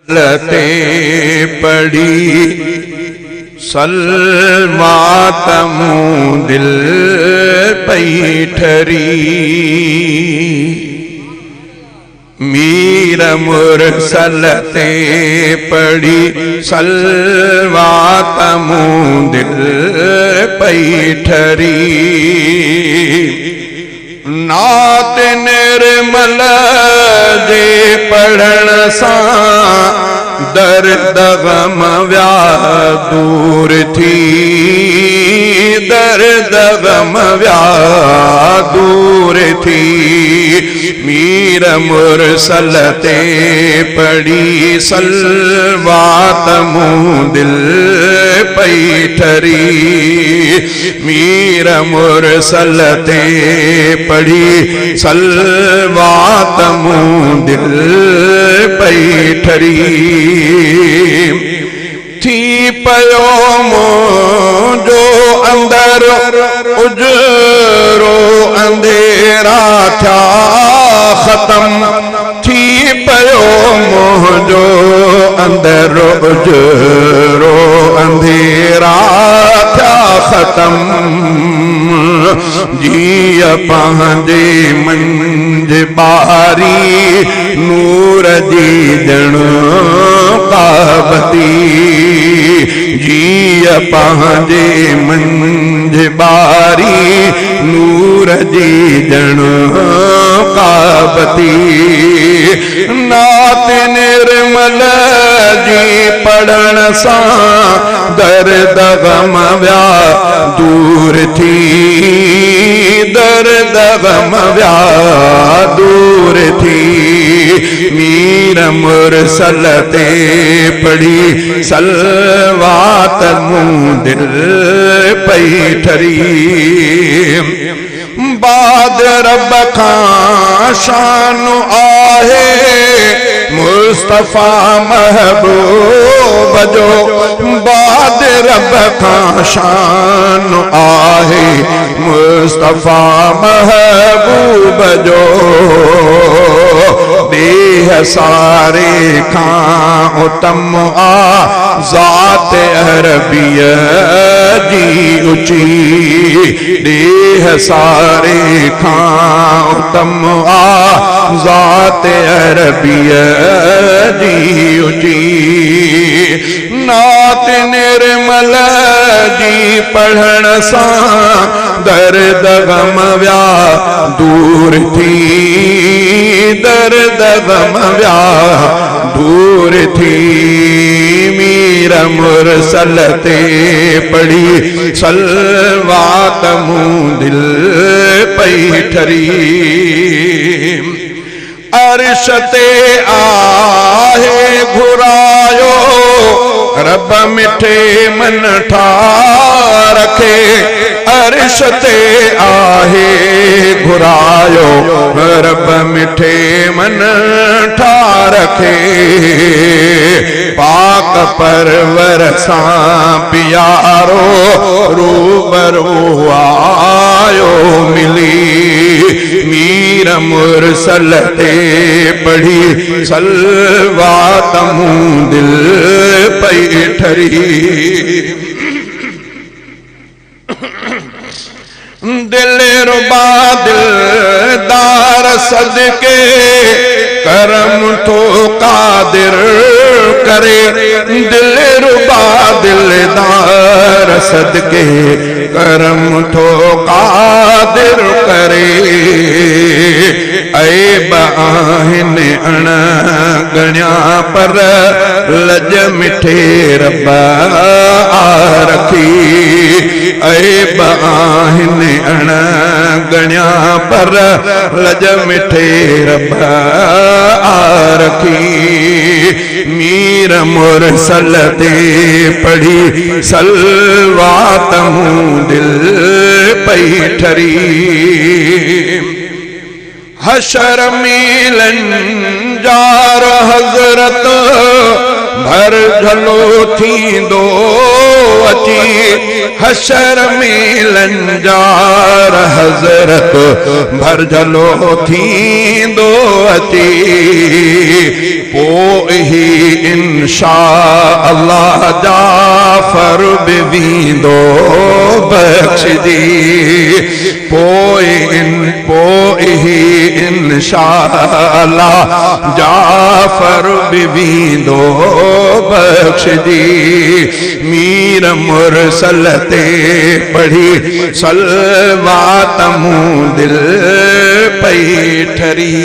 लते पड़ी सलवात मूं दिल पई ठरी मीर मुरसल ते पड़ी सलवात मूं दिल पई ठरी नात निर्मल जे पढ़ण सां दर्द गम व्या दूर थी दर्द गम व्या दूर थी मीर मुरसल ते पड़ी सलवात मूं दिल पई ठरी मीर मुरसल ते पड़ी सलवात मूं दिल पई ठरी थी पयो मुंहिंजो अंदर उजरो अंधेरा थिया ख़त्म थी पयो मुंहिंजो अंदर उजरो अंधेरा थिया ख़त्म जीअ पंहिंजे मंझ ॿारी नूर जी ॼण काबती जीअ पंहिंजे मंझ ॿारी नूर जी ॼण काबती नात निर्मल जी पढ़ण सां दर्द गम व्या दूर थी दर्द गम व्या दूर थी मीर मुरसल ते पड़ी सलवात मूं दिल पई ठरी बाद रब खां शान आहे मुस्तफा महबूब जो बाद रब खां शान आहे मुस्तफा महबूब जो देह सारे खां उत्तम आ ज़ात अरबिया जी ऊंची देह सारे खां उत्तम आ ज़ात अरबिया जी ऊंची नात निर्मल जी पढ़ण सां दर्द गम व्या दूर थी दर्द गम व्या दूर थी मीर मुरसल ते पड़ी सलवात मूं दिल पई ठरी अर्श ते आहे घुरायो रब मिठे मन ठा रखे अर्श ते आहे घुरायो रब मिठे मन ठा रखे पाक परवर सां प्यारो रूबरू आयो मिली मीर मुरसल ते पढ़ी सलवात मूं दिल पई ठरी दिल रुबा दिलदार सदके करम तो कादिर करे दिल रुबा दिलदार सदके करम तो कादिर करे ऐब आहिनि अण गण्या पर लज मिठे रब आ रखी ऐब आहिनि अण गण्या पर लज मिठे रब आ रखी मीर मुरसल ते पढ़ी सलवात मूं दिल पई ठरी हशर मिलन जार हजरत भर झलो थींदो अची हशर में लंजार हज़रत भर जलो थींदो अची पोइ ही इंशा अल्लाह जाफर बि वींदो बख्शदी पोइ ही इंशा अल्लाह जाफर बि वींदो बख्शदी मीर मुरसल ते पढ़ी सलवात मूं दिल पई ठरी।